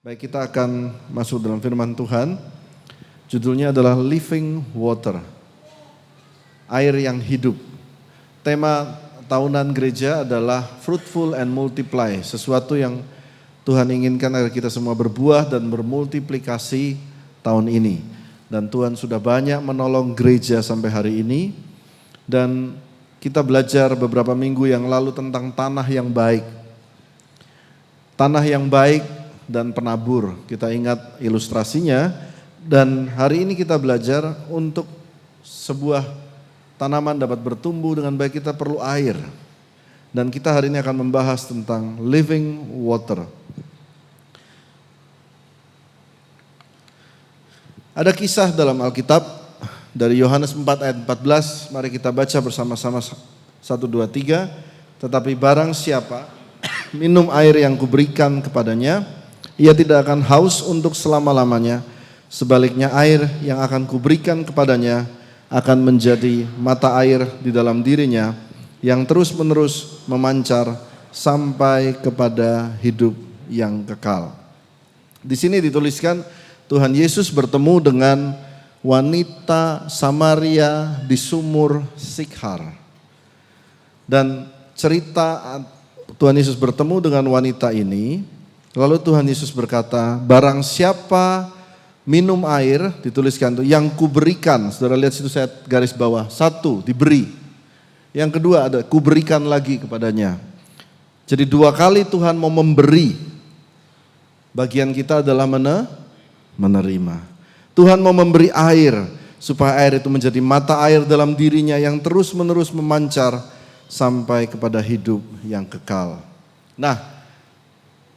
Baik, kita akan masuk dalam firman Tuhan. Judulnya adalah Living Water, air yang hidup. Tema tahunan gereja adalah Fruitful and Multiply, sesuatu yang Tuhan inginkan agar kita semua berbuah dan bermultiplikasi tahun ini. Dan Tuhan sudah banyak menolong gereja sampai hari ini. Dan kita belajar beberapa minggu yang lalu tentang tanah yang baik. Tanah yang baik dan penabur, kita ingat ilustrasinya. Dan hari ini kita belajar untuk sebuah tanaman dapat bertumbuh dengan baik kita perlu air. Dan kita hari ini akan membahas tentang living water. Ada kisah dalam Alkitab dari Yohanes 4 ayat 14, mari kita baca bersama-sama 1, 2, 3. Tetapi barang siapa minum air yang kuberikan kepadanya, ia tidak akan haus untuk selama-lamanya. Sebaliknya air yang akan kuberikan kepadanya akan menjadi mata air di dalam dirinya yang terus-menerus memancar sampai kepada hidup yang kekal. Di sini dituliskan Tuhan Yesus bertemu dengan wanita Samaria di sumur Sikhar. Dan cerita Tuhan Yesus bertemu dengan wanita ini, lalu Tuhan Yesus berkata, barang siapa minum air, dituliskan tuh, yang kuberikan. Saudara lihat situ, saya garis bawah. 1, diberi. Yang kedua ada kuberikan lagi kepadanya. Jadi 2 kali Tuhan mau memberi. Bagian kita adalah menerima. Tuhan mau memberi air, supaya air itu menjadi mata air dalam dirinya yang terus-menerus memancar sampai kepada hidup yang kekal. Nah,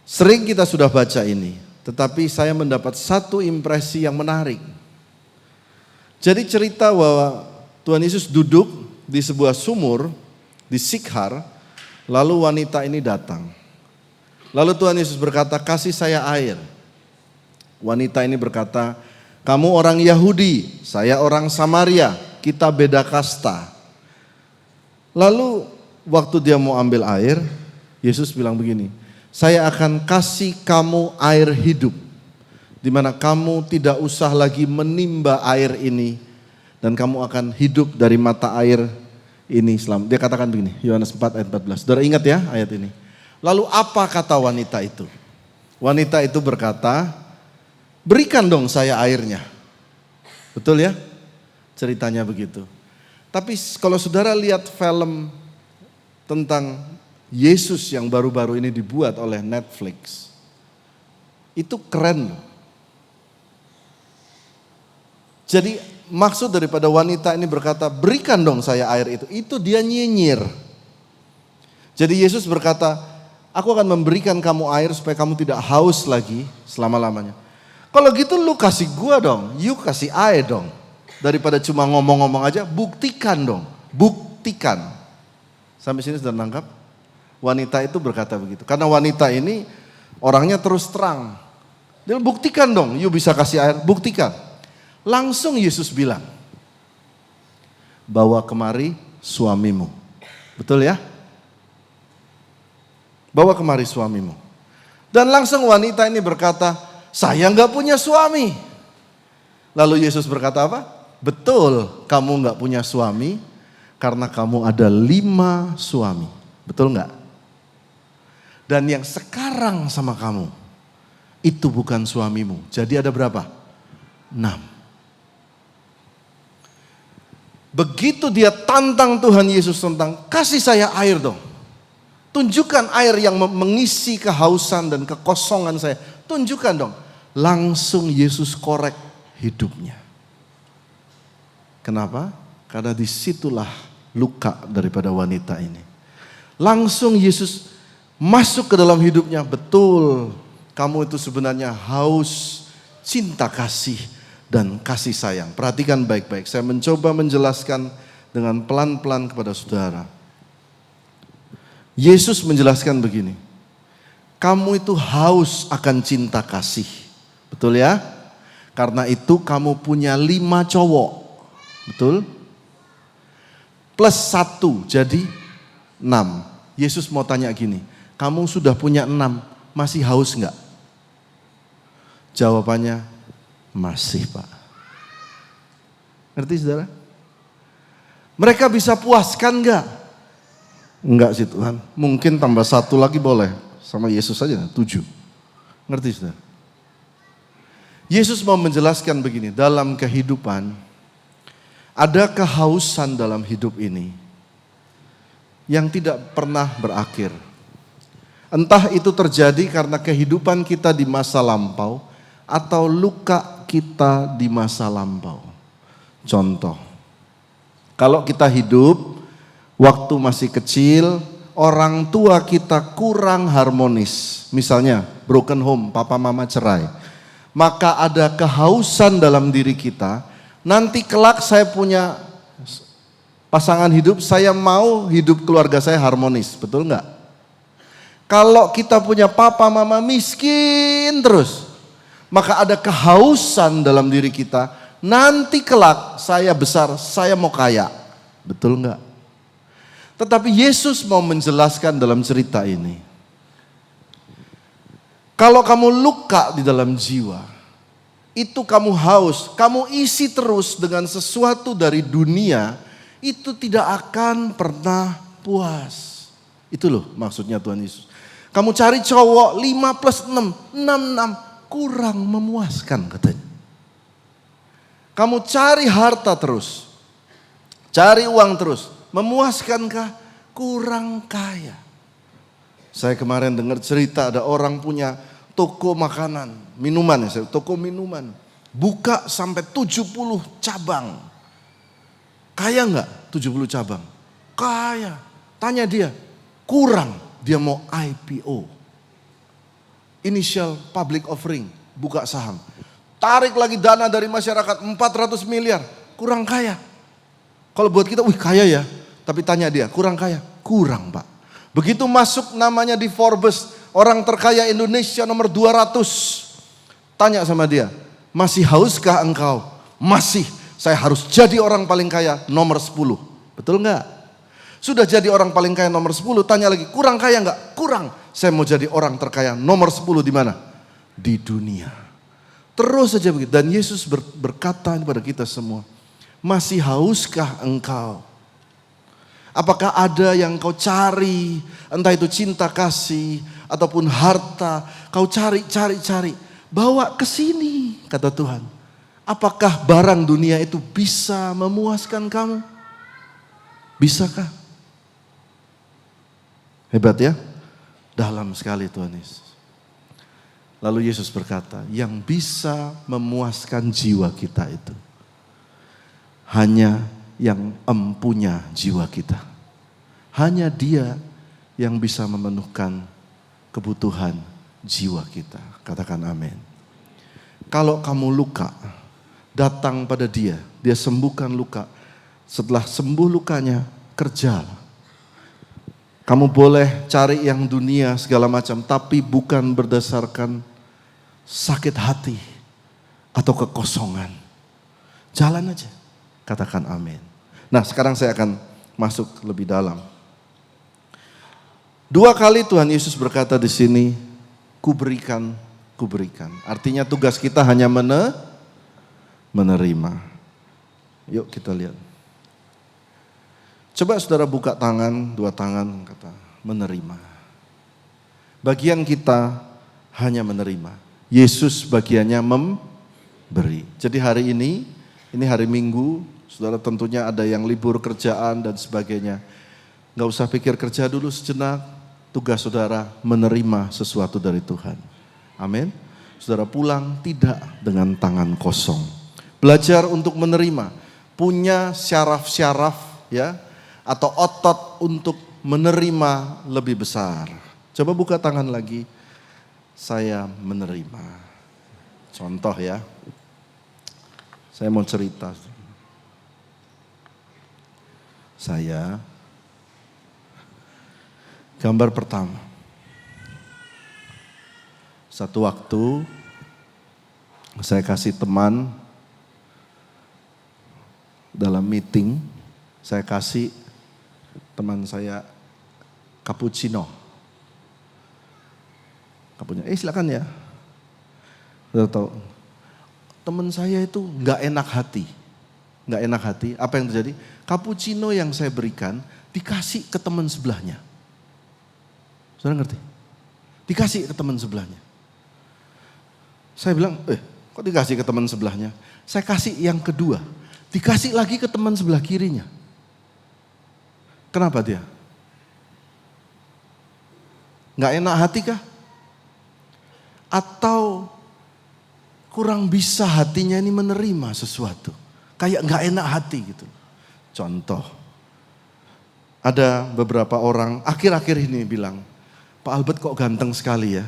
sering kita sudah baca ini, tetapi saya mendapat satu impresi yang menarik. Jadi cerita bahwa Tuhan Yesus duduk di sebuah sumur di Sikhar, lalu wanita ini datang. Lalu Tuhan Yesus berkata, kasih saya air. Wanita ini berkata, kamu orang Yahudi, saya orang Samaria, kita beda kasta. Lalu waktu dia mau ambil air, Yesus bilang begini, saya akan kasih kamu air hidup, di mana kamu tidak usah lagi menimba air ini, dan kamu akan hidup dari mata air ini. Dia katakan begini, Yohanes 4 ayat 14. Saudara ingat ya ayat ini. Lalu apa kata wanita itu? Wanita itu berkata, berikan dong saya airnya. Betul ya? Ceritanya begitu. Tapi kalau saudara lihat film tentang Yesus yang baru-baru ini dibuat oleh Netflix, itu keren loh. Jadi maksud daripada wanita ini berkata, berikan dong saya air itu dia nyinyir. Jadi Yesus berkata, aku akan memberikan kamu air supaya kamu tidak haus lagi selama-lamanya. Kalau gitu lu kasih gua dong, you kasih air dong. Daripada cuma ngomong-ngomong aja, buktikan dong, buktikan. Sampai sini sudah nangkap? Wanita itu berkata begitu. Karena wanita ini orangnya terus terang. Dia buktikan dong, you bisa kasih air, buktikan. Langsung Yesus bilang, bawa kemari suamimu. Betul ya? Bawa kemari suamimu. Dan langsung wanita ini berkata, saya gak punya suami. Lalu Yesus berkata apa? Betul, kamu gak punya suami karena kamu ada 5 suami. Betul gak? Dan yang sekarang sama kamu, itu bukan suamimu. Jadi ada berapa? 6. Begitu dia tantang Tuhan Yesus tentang, kasih saya air dong. Tunjukkan air yang mengisi kehausan dan kekosongan saya. Tunjukkan dong. Langsung Yesus korek hidupnya. Kenapa? Karena disitulah luka daripada wanita ini. Langsung Yesus masuk ke dalam hidupnya. Betul, kamu itu sebenarnya haus cinta kasih dan kasih sayang. Perhatikan baik-baik, saya mencoba menjelaskan dengan pelan-pelan kepada saudara. Yesus menjelaskan begini, kamu itu haus akan cinta kasih. Betul ya? Karena itu kamu punya 5 cowok. Betul? Plus 1 jadi 6. Yesus mau tanya gini, kamu sudah punya 6, masih haus enggak? Jawabannya, masih Pak. Ngerti saudara? Mereka bisa puaskan enggak? Enggak sih Tuhan. Mungkin tambah satu lagi boleh. Sama Yesus saja 7. Ngerti saudara? Yesus mau menjelaskan begini. Dalam kehidupan, ada kehausan dalam hidup ini yang tidak pernah berakhir. Entah itu terjadi karena kehidupan kita di masa lampau atau luka kita di masa lampau. Contoh, kalau kita hidup waktu masih kecil, orang tua kita kurang harmonis. Misalnya broken home, papa mama cerai. Maka ada kehausan dalam diri kita, nanti kelak saya punya pasangan hidup, saya mau hidup keluarga saya harmonis, betul enggak? Kalau kita punya papa mama miskin terus, maka ada kehausan dalam diri kita, nanti kelak saya besar, saya mau kaya, betul enggak? Tetapi Yesus mau menjelaskan dalam cerita ini, kalau kamu luka di dalam jiwa, itu kamu haus, kamu isi terus dengan sesuatu dari dunia, itu tidak akan pernah puas. Itu loh maksudnya Tuhan Yesus. Kamu cari cowok 5+6, 6, kurang memuaskan katanya. Kamu cari harta terus, cari uang terus, memuaskankah? Kurang kaya. Saya kemarin dengar cerita ada orang punya toko makanan, minuman ya, toko minuman. Buka sampai 70 cabang. Kaya enggak 70 cabang? Kaya. Tanya dia, kurang. Dia mau IPO. Initial public offering, buka saham. Tarik lagi dana dari masyarakat 400 miliar, kurang kaya. Kalau buat kita, wih kaya ya. Tapi tanya dia, kurang kaya? Kurang Pak. Begitu masuk namanya di Forbes, orang terkaya Indonesia nomor 200. Tanya sama dia, masih hauskah engkau? Masih, saya harus jadi orang paling kaya nomor 10. Betul enggak? Sudah jadi orang paling kaya nomor 10, tanya lagi, kurang kaya enggak? Kurang, saya mau jadi orang terkaya nomor 10 di mana? Di dunia. Terus saja begitu. Dan Yesus berkata kepada kita semua, masih hauskah engkau? Apakah ada yang kau cari, entah itu cinta kasih ataupun harta, kau cari. Bawa ke sini, kata Tuhan. Apakah barang dunia itu bisa memuaskan kamu? Bisakah? Hebat ya? Dalam sekali Tuhan Yesus. Lalu Yesus berkata, yang bisa memuaskan jiwa kita itu hanya yang empunya jiwa kita. Hanya Dia yang bisa memenuhkan kebutuhan jiwa kita. Katakan amin. Kalau kamu luka, datang pada Dia, Dia sembuhkan luka. Setelah sembuh lukanya, kerjalah. Kamu boleh cari yang dunia segala macam, tapi bukan berdasarkan sakit hati atau kekosongan. Jalan aja, katakan amin. Nah sekarang saya akan masuk lebih dalam. 2 kali Tuhan Yesus berkata di sini, kuberikan. Artinya tugas kita hanya menerima. Yuk kita lihat. Coba saudara buka tangan, 2 tangan, kata menerima. Bagian kita hanya menerima. Yesus bagiannya memberi. Jadi hari ini hari Minggu, saudara tentunya ada yang libur kerjaan dan sebagainya. Gak usah pikir kerja dulu sejenak, tugas saudara menerima sesuatu dari Tuhan. Amin. Saudara pulang tidak dengan tangan kosong. Belajar untuk menerima, punya syaraf-syaraf ya, atau otot untuk menerima lebih besar. Coba buka tangan lagi. Saya menerima. Contoh ya. Saya mau cerita. Saya gambar pertama. Satu waktu saya kasih teman dalam meeting, saya kasih teman saya cappuccino. Silakan ya. Saudara tahu, teman saya itu nggak enak hati. Nggak enak hati, apa yang terjadi? Cappuccino yang saya berikan dikasih ke teman sebelahnya. Saudara ngerti? Dikasih ke teman sebelahnya. Saya bilang, kok dikasih ke teman sebelahnya? Saya kasih yang kedua, dikasih lagi ke teman sebelah kirinya. Kenapa dia? Nggak enak hati kah? Atau kurang bisa hatinya ini menerima sesuatu? Kayak nggak enak hati gitu. Contoh, ada beberapa orang akhir-akhir ini bilang, Pak Albert kok ganteng sekali ya.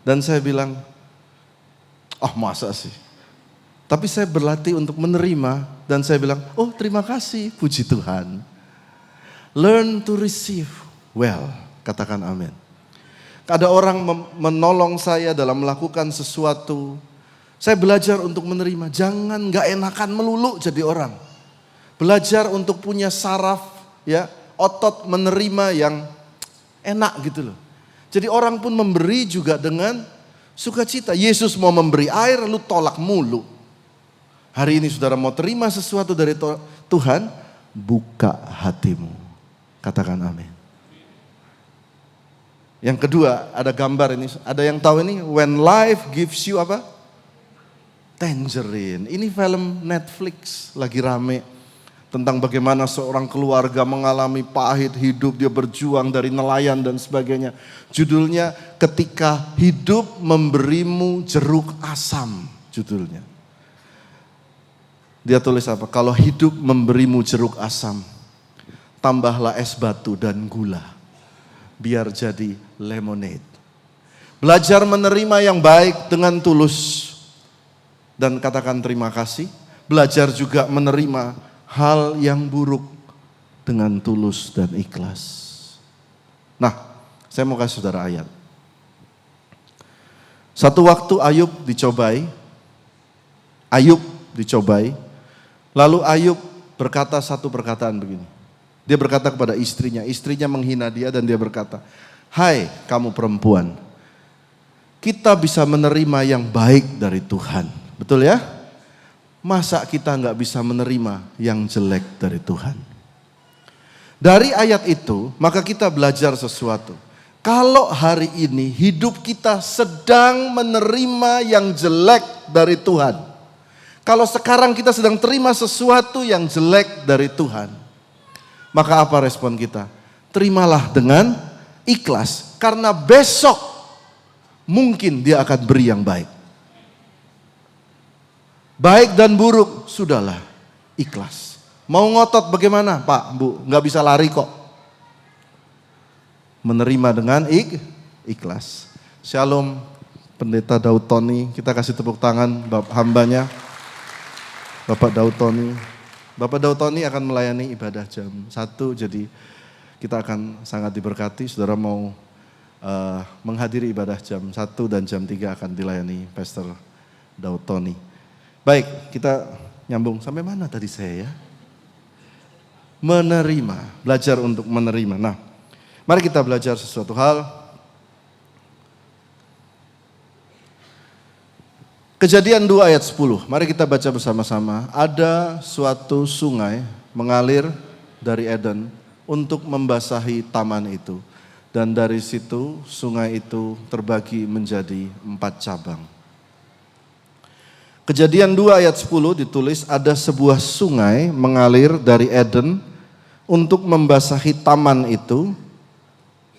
Dan saya bilang, masa sih. Tapi saya berlatih untuk menerima dan saya bilang, terima kasih, puji Tuhan. Learn to receive well, katakan amin. Ada orang menolong saya dalam melakukan sesuatu. Saya belajar untuk menerima, jangan gak enakan melulu jadi orang. Belajar untuk punya saraf, ya, otot menerima yang enak gitu loh. Jadi orang pun memberi juga dengan sukacita. Yesus mau memberi air, lu tolak mulu. Hari ini saudara mau terima sesuatu dari Tuhan, buka hatimu. Katakan amin. Yang kedua, ada gambar ini, ada yang tahu ini, when life gives you apa? Tangerine. Ini film Netflix lagi rame tentang bagaimana seorang keluarga mengalami pahit hidup, dia berjuang dari nelayan dan sebagainya. Judulnya Ketika Hidup Memberimu Jeruk Asam, judulnya. Dia tulis apa? Kalau hidup memberimu jeruk asam, tambahlah es batu dan gula, biar jadi lemonade. Belajar menerima yang baik dengan tulus dan katakan terima kasih. Belajar juga menerima hal yang buruk dengan tulus dan ikhlas. Nah, saya mau kasih saudara ayat. Satu waktu Ayub dicobai. Lalu Ayub berkata satu perkataan begini. Dia berkata kepada istrinya menghina dia dan dia berkata, "Hai kamu perempuan, kita bisa menerima yang baik dari Tuhan." Betul ya? Masa kita nggak bisa menerima yang jelek dari Tuhan? Dari ayat itu, maka kita belajar sesuatu. Kalau hari ini hidup kita sedang menerima yang jelek dari Tuhan. Kalau sekarang kita sedang terima sesuatu yang jelek dari Tuhan. Maka apa respon kita? Terimalah dengan ikhlas. Karena besok mungkin dia akan beri yang baik. Baik dan buruk, sudahlah ikhlas. Mau ngotot bagaimana? Pak, Bu, gak bisa lari kok. Menerima dengan ikhlas. Shalom Pendeta Daud Tony, kita kasih tepuk tangan hambanya. Bapak Daud Tony. Bapak Daud Tony akan melayani ibadah jam 1, jadi kita akan sangat diberkati. Saudara mau menghadiri ibadah jam 1 dan jam 3 akan dilayani Pastor Daud Tony. Baik, kita nyambung sampai mana tadi saya ya? Menerima, belajar untuk menerima. Nah, mari kita belajar sesuatu hal. Kejadian 2 ayat 10, mari kita baca bersama-sama. Ada suatu sungai mengalir dari Eden untuk membasahi taman itu. Dan dari situ sungai itu terbagi menjadi 4 cabang. Kejadian 2 ayat 10 ditulis ada sebuah sungai mengalir dari Eden untuk membasahi taman itu.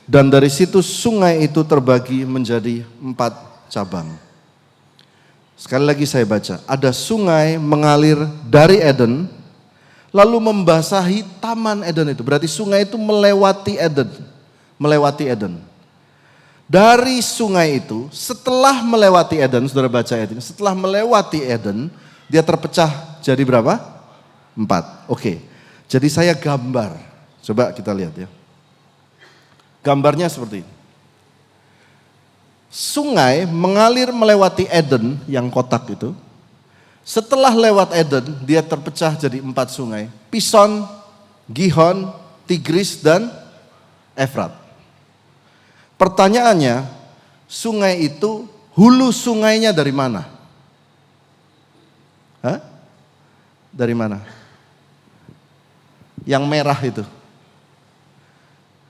Dan dari situ sungai itu terbagi menjadi 4 cabang. Sekali lagi saya baca, ada sungai mengalir dari Eden, lalu membasahi taman Eden itu. Berarti sungai itu melewati Eden. Dari sungai itu, setelah melewati Eden, saudara baca ayat ini, setelah melewati Eden, dia terpecah jadi berapa? 4. Oke, jadi saya gambar, coba kita lihat ya. Gambarnya seperti ini. Sungai mengalir melewati Eden yang kotak itu. Setelah lewat Eden, dia terpecah jadi 4 sungai. Pison, Gihon, Tigris, dan Efrat. Pertanyaannya, sungai itu Hulu sungainya dari mana? Hah? Dari mana? Yang merah itu.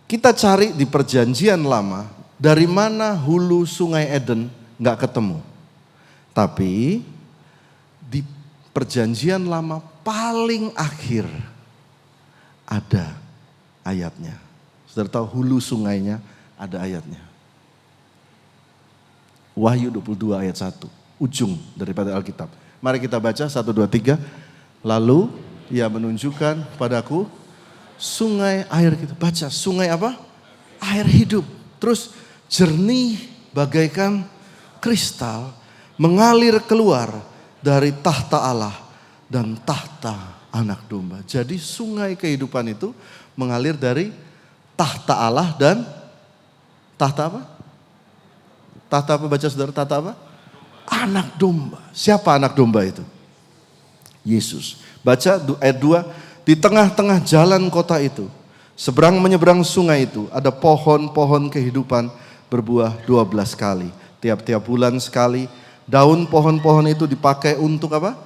Kita cari di perjanjian lama, dari mana hulu sungai Eden nggak ketemu. Tapi di perjanjian lama paling akhir ada ayatnya. Saudara tahu hulu sungainya ada ayatnya. Wahyu 22 ayat 1, ujung daripada Alkitab. Mari kita baca 1, 2, 3. Lalu ia menunjukkan padaku sungai air kita. Baca, sungai apa? Air hidup. Terus jernih bagaikan kristal mengalir keluar dari tahta Allah dan tahta anak domba. Jadi sungai kehidupan itu mengalir dari tahta Allah dan tahta apa? Tahta apa, baca saudara, tahta apa? Anak domba. Siapa anak domba itu? Yesus. Baca ayat 2. Di tengah-tengah jalan kota itu, seberang menyeberang sungai itu, ada pohon-pohon kehidupan berbuah 12 kali. Tiap-tiap bulan sekali, daun pohon-pohon itu dipakai untuk apa?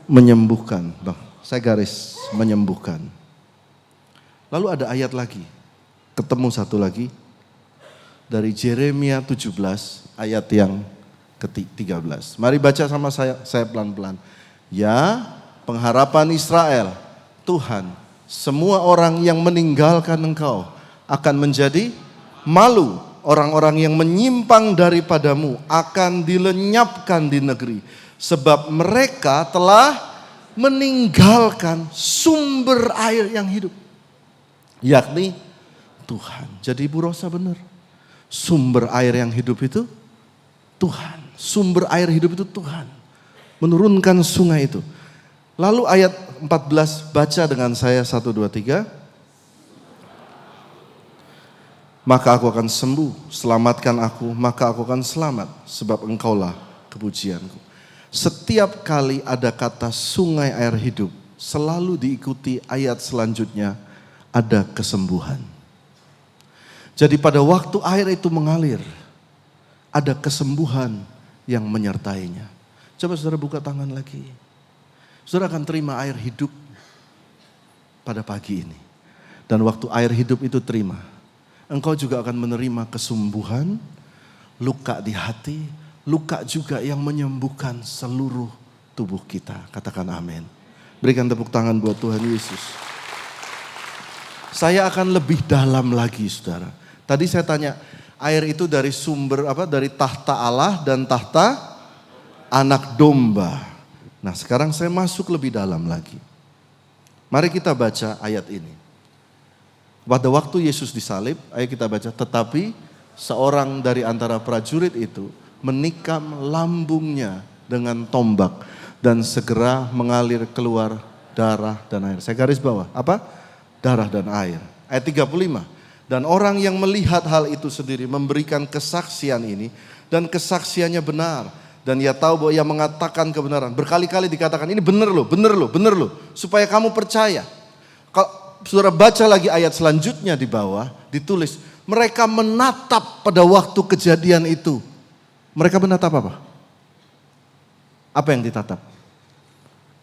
Menyembuhkan. Bang, saya garis, menyembuhkan. Lalu ada ayat lagi, ketemu satu lagi, dari Yeremia 17, ayat yang ke-13. Mari baca sama saya pelan-pelan. Ya, pengharapan Israel, Tuhan, semua orang yang meninggalkan Engkau akan menjadi malu. Orang-orang yang menyimpang daripadamu akan dilenyapkan di negeri. Sebab mereka telah meninggalkan sumber air yang hidup. Yakni Tuhan. Jadi Ibu Rosa benar. Sumber air yang hidup itu Tuhan. Sumber air hidup itu Tuhan. Menurunkan sungai itu. Lalu ayat 14, baca dengan saya 1, 2, 3. Maka aku akan sembuh, selamatkan aku, maka aku akan selamat, sebab engkaulah kepujianku. Setiap kali ada kata sungai air hidup, selalu diikuti ayat selanjutnya, ada kesembuhan. Jadi pada waktu air itu mengalir, ada kesembuhan yang menyertainya. Coba saudara buka tangan lagi. Saudara akan terima air hidup pada pagi ini. Dan waktu air hidup itu terima, engkau juga akan menerima kesembuhan, luka di hati, luka juga yang menyembuhkan seluruh tubuh kita. Katakan amin. Berikan tepuk tangan buat Tuhan Yesus. Saya akan lebih dalam lagi saudara. Tadi saya tanya, air itu dari sumber apa? Dari tahta Allah dan tahta anak domba. Nah sekarang saya masuk lebih dalam lagi. Mari kita baca ayat ini. Pada waktu Yesus disalib, ayo kita baca. Tetapi seorang dari antara prajurit itu menikam lambungnya dengan tombak. Dan segera mengalir keluar darah dan air. Saya garis bawah, apa? Darah dan air. Ayat 35. Dan orang yang melihat hal itu sendiri memberikan kesaksian ini. Dan kesaksiannya benar. Dan ia tahu bahwa ia mengatakan kebenaran. Berkali-kali dikatakan ini benar loh, benar loh, benar loh. Supaya kamu percaya. Kalau saudara baca lagi ayat selanjutnya di bawah, ditulis. Mereka menatap pada waktu kejadian itu. Mereka menatap apa? Apa yang ditatap?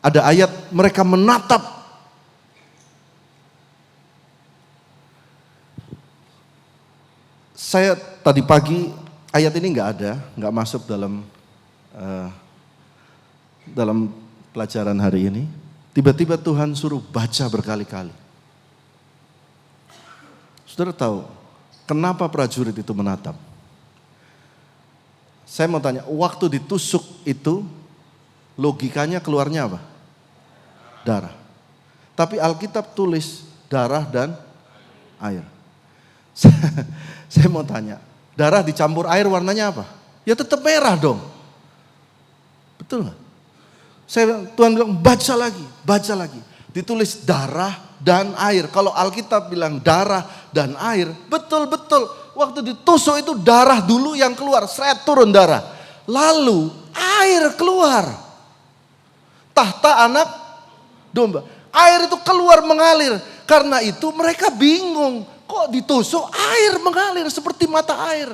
Ada ayat mereka menatap. Saya tadi pagi ayat ini nggak ada, nggak masuk dalam pelajaran hari ini. Tiba-tiba Tuhan suruh baca berkali-kali. Saudara tahu kenapa prajurit itu menatap? Saya mau tanya, waktu ditusuk itu logikanya keluarnya apa? Darah. Tapi Alkitab tulis darah dan air. Saya mau tanya, darah dicampur air warnanya apa? Ya tetap merah dong. Betul nggak? Tuhan bilang baca lagi. Ditulis darah dan air. Kalau Alkitab bilang darah dan air, betul-betul. Waktu ditusuk itu darah dulu yang keluar, seret turun darah. Lalu air keluar. Tahta anak domba. Air itu keluar mengalir. Karena itu mereka bingung. Kok ditusuk air mengalir seperti mata air.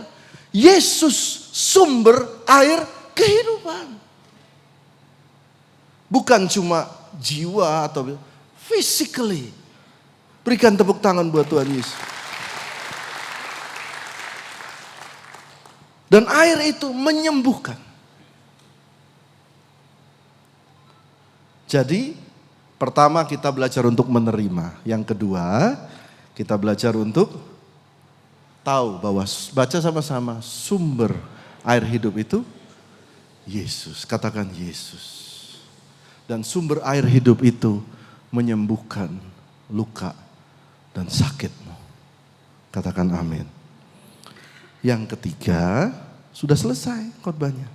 Yesus sumber air kehidupan. Bukan cuma jiwa atau physically. Berikan tepuk tangan buat Tuhan Yesus. Dan air itu menyembuhkan. Jadi pertama kita belajar untuk menerima. Yang kedua kita belajar untuk tahu bahwa baca sama-sama sumber air hidup itu Yesus. Katakan Yesus. Dan sumber air hidup itu menyembuhkan luka dan sakitmu. Katakan amin. Yang ketiga, sudah selesai khotbahnya.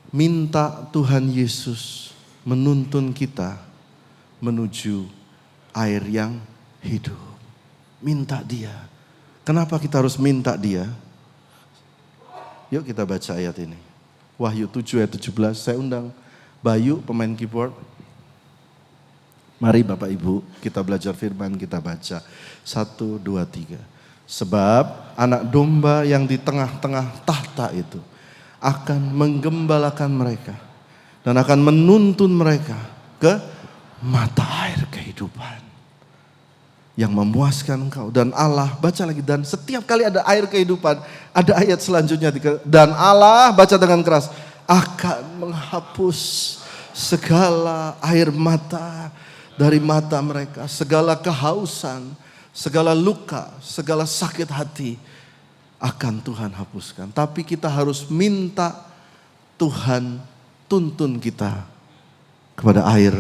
Minta Tuhan Yesus menuntun kita menuju air yang hidup. Minta Dia. Kenapa kita harus minta Dia? Yuk kita baca ayat ini. Wahyu 7 ayat 17. Saya undang Bayu pemain keyboard. Mari Bapak Ibu kita belajar firman, kita baca. 1, 2, 3. Sebab anak domba yang di tengah-tengah tahta itu akan menggembalakan mereka. Dan akan menuntun mereka ke mata air kehidupan. Yang memuaskan engkau. Dan Allah, baca lagi. Dan setiap kali ada air kehidupan, ada ayat selanjutnya. Dan Allah, baca dengan keras, akan menghapus segala air mata dari mata mereka. Segala kehausan, segala luka, segala sakit hati akan Tuhan hapuskan. Tapi kita harus minta Tuhan tuntun kita kepada air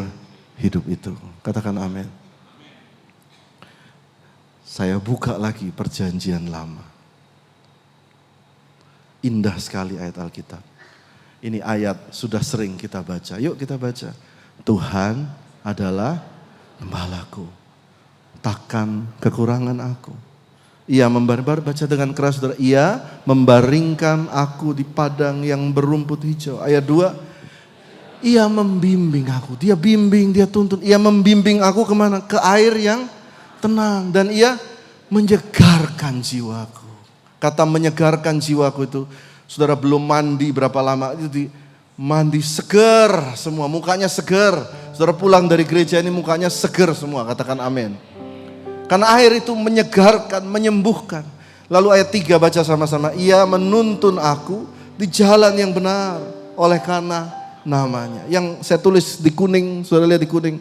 hidup itu. Katakan amin. Saya buka lagi perjanjian lama. Indah sekali ayat Alkitab. Ini ayat sudah sering kita baca. Yuk kita baca. Tuhan adalah gembalaku. Takkan kekurangan aku. Ia baca dengan keras saudara. Ia membaringkan aku di padang yang berumput hijau. Ayat 2. Ia membimbing aku. Dia bimbing, dia tuntun. Ia membimbing aku kemana? Ke air yang tenang. Dan ia menyegarkan jiwaku. Kata menyegarkan jiwaku itu, saudara belum mandi berapa lama, itu mandi seger semua, mukanya seger. Saudara pulang dari gereja ini mukanya seger semua, katakan amin. Karena air itu menyegarkan, menyembuhkan. Lalu ayat 3 baca sama-sama. Ia menuntun aku di jalan yang benar oleh karena namanya. Yang saya tulis di kuning, saudara lihat di kuning.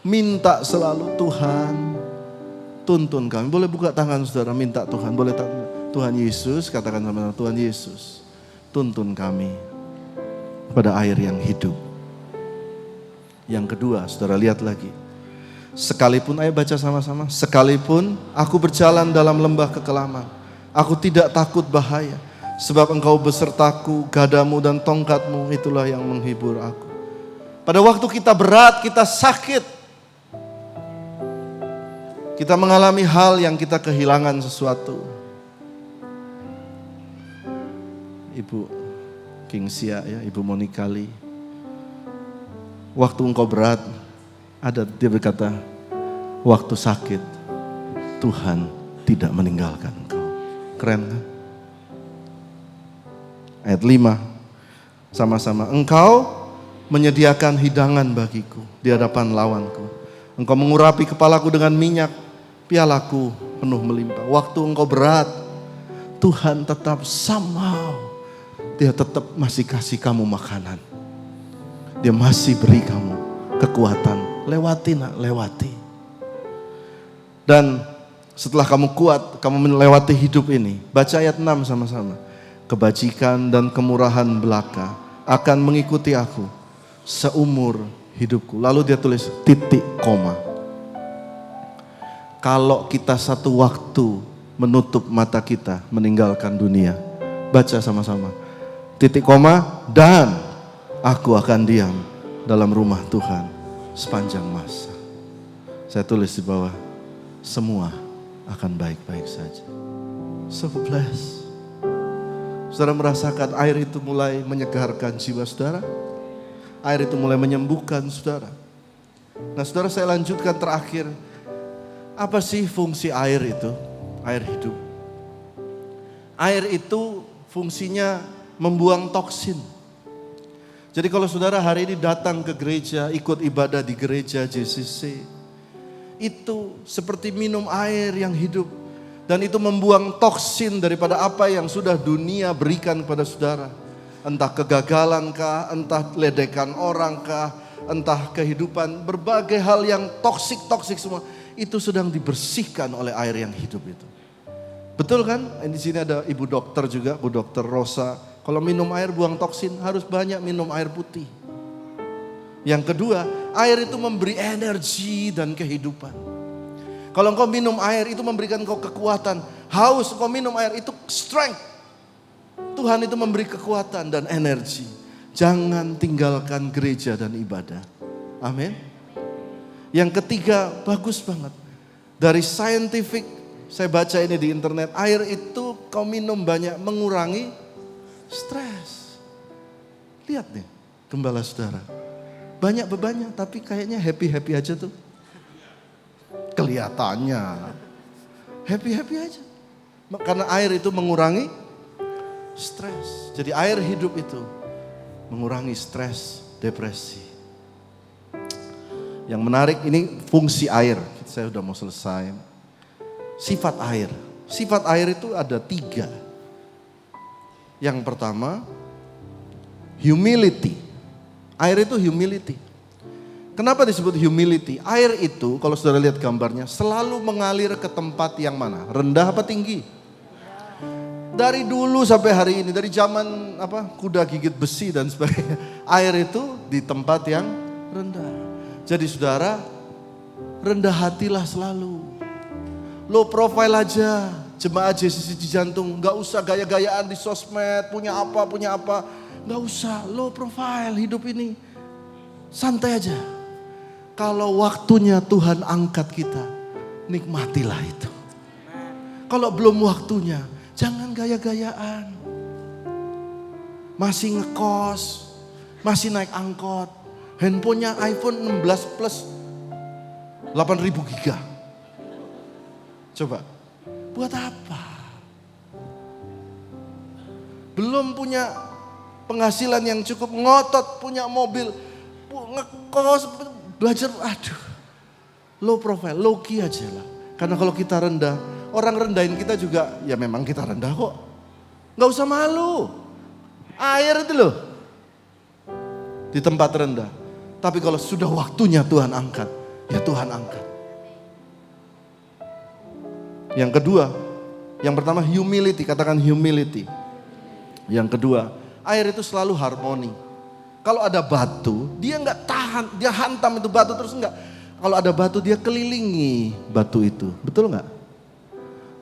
Minta selalu Tuhan tuntun kami. Boleh buka tangan saudara, minta Tuhan. Boleh Tuhan Yesus, katakan sama-sama, Tuhan Yesus, tuntun kami pada air yang hidup. Yang kedua, saudara lihat lagi. Sekalipun, ayo baca sama-sama. Sekalipun aku berjalan dalam lembah kekelaman, aku tidak takut bahaya. Sebab engkau besertaku, gadamu dan tongkatmu itulah yang menghibur aku. Pada waktu kita berat, kita sakit, kita mengalami hal yang kita kehilangan sesuatu. Ibu Kingsia ya, Ibu Monika Lee. Waktu engkau berat, ada dia berkata, waktu sakit, Tuhan tidak meninggalkan engkau. Keren kan? Ayat 5, sama-sama. Engkau menyediakan hidangan bagiku di hadapan lawanku. Engkau mengurapi kepalaku dengan minyak, pialaku penuh melimpah. Waktu engkau berat, Tuhan tetap somehow, Dia tetap masih kasih kamu makanan. Dia masih beri kamu kekuatan. Lewati nak, lewati. Dan setelah kamu kuat, kamu melewati hidup ini. Baca ayat 6 sama-sama. Kebajikan dan kemurahan belaka akan mengikuti aku seumur hidupku. Lalu dia tulis titik koma. Kalau kita satu waktu menutup mata kita meninggalkan dunia. Baca sama-sama. Titik koma, dan aku akan diam dalam rumah Tuhan sepanjang masa. Saya tulis di bawah, semua akan baik-baik saja. So blessed. Saudara merasakan air itu mulai menyegarkan jiwa saudara. Air itu mulai menyembuhkan saudara. Nah saudara, saya lanjutkan terakhir. Apa sih fungsi air itu? Air hidup. Air itu fungsinya membuang toksin. Jadi kalau saudara hari ini datang ke gereja, ikut ibadah di gereja JCC, itu seperti minum air yang hidup. Dan itu membuang toksin daripada apa yang sudah dunia berikan kepada saudara. Entah kegagalan kah, entah ledekan orang kah, entah kehidupan, berbagai hal yang toksik semua. Itu sedang dibersihkan oleh air yang hidup itu. Betul kan? Di sini ada ibu dokter juga, Bu Dokter Rosa. Kalau minum air buang toksin harus banyak minum air putih. Yang kedua, air itu memberi energi dan kehidupan. Kalau engkau minum air itu memberikan engkau kekuatan. Haus engkau minum air itu strength. Tuhan itu memberi kekuatan dan energi. Jangan tinggalkan gereja dan ibadah. Amin. Yang ketiga bagus banget. Dari scientific, saya baca ini di internet. Air itu kau minum banyak mengurangi stres. Lihat nih gembala saudara. Banyak bebannya tapi kayaknya happy-happy aja tuh. Kelihatannya happy-happy aja. Karena air itu mengurangi stres. Jadi air hidup itu mengurangi stres, depresi. Yang menarik ini fungsi air. Saya udah mau selesai. Sifat air. Sifat air itu ada 3. Yang pertama, humility. Air itu humility. Kenapa disebut humility? Air itu kalau saudara lihat gambarnya selalu mengalir ke tempat yang mana? Rendah apa tinggi? Dari dulu sampai hari ini, dari zaman kuda gigit besi dan sebagainya. Air itu di tempat yang rendah. Jadi saudara, rendah hatilah selalu. Low profile aja. Jemaat JCC di Jantung, gak usah gaya-gayaan di sosmed, punya apa. Gak usah, low profile hidup ini. Santai aja. Kalau waktunya Tuhan angkat kita, nikmatilah itu. Kalau belum waktunya, jangan gaya-gayaan. Masih ngekos, masih naik angkot. Handphonenya iPhone 16 Plus 8.000 giga. Coba. Buat apa? Belum punya penghasilan yang cukup, ngotot punya mobil, ngekos, belajar, low profile, low key aja lah. Karena kalau kita rendah, orang rendahin kita juga, ya memang kita rendah kok. Gak usah malu. Air itu loh, di tempat rendah. Tapi kalau sudah waktunya Tuhan angkat, ya Tuhan angkat. Yang kedua, yang pertama humility, katakan humility. Yang kedua, air itu selalu harmoni. Kalau ada batu, dia nggak tahan, dia hantam itu batu terus enggak. Kalau ada batu dia kelilingi batu itu, betul nggak?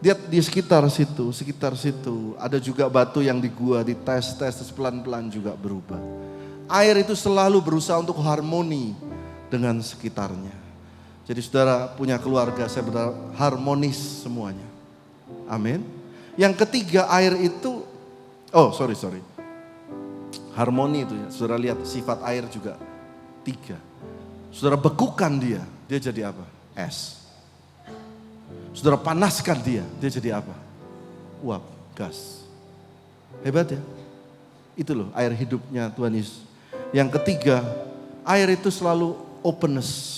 Dia di sekitar situ, ada juga batu yang di gua, dites terus pelan-pelan juga berubah. Air itu selalu berusaha untuk harmoni dengan sekitarnya. Jadi saudara punya keluarga, saya benar harmonis semuanya. Amin. Yang ketiga air itu, sorry. Harmoni itu ya, saudara lihat sifat air juga 3. Saudara bekukan dia jadi apa? Es. Saudara panaskan dia jadi apa? Uap, gas. Hebat ya. Itu loh air hidupnya Tuhan Yesus. Yang ketiga, air itu selalu openness.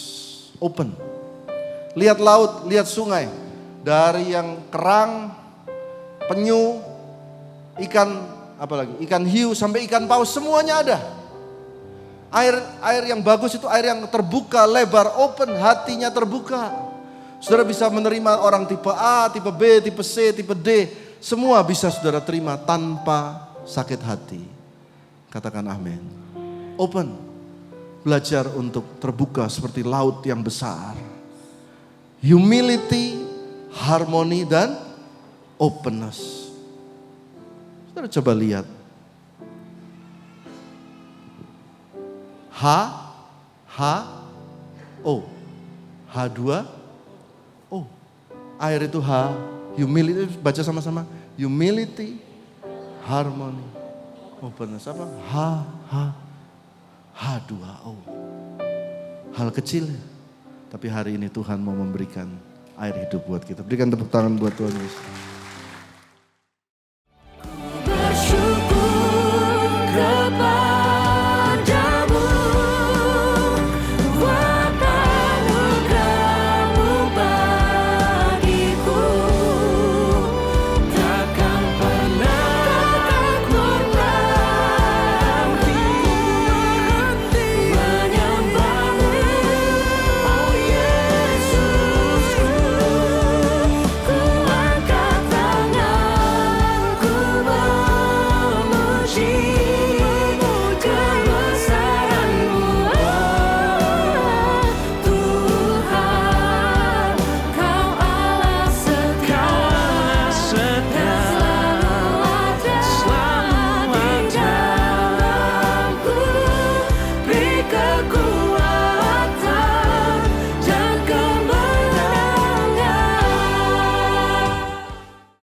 Open. Lihat laut, lihat sungai. Dari yang kerang, penyu, ikan hiu sampai ikan paus semuanya ada. Air yang bagus itu air yang terbuka, lebar, open, hatinya terbuka. Saudara bisa menerima orang tipe A, tipe B, tipe C, tipe D. Semua bisa saudara terima tanpa sakit hati. Katakan amin. Open. Belajar untuk terbuka seperti laut yang besar. Humility, harmoni, dan openness. Saudara coba lihat. H2O. Air itu H. Humility, baca sama-sama. Humility, harmony, openness. Apa? H2O. Hal kecil, tapi hari ini Tuhan mau memberikan air hidup buat kita. Berikan tepuk tangan buat Tuhan Yesus.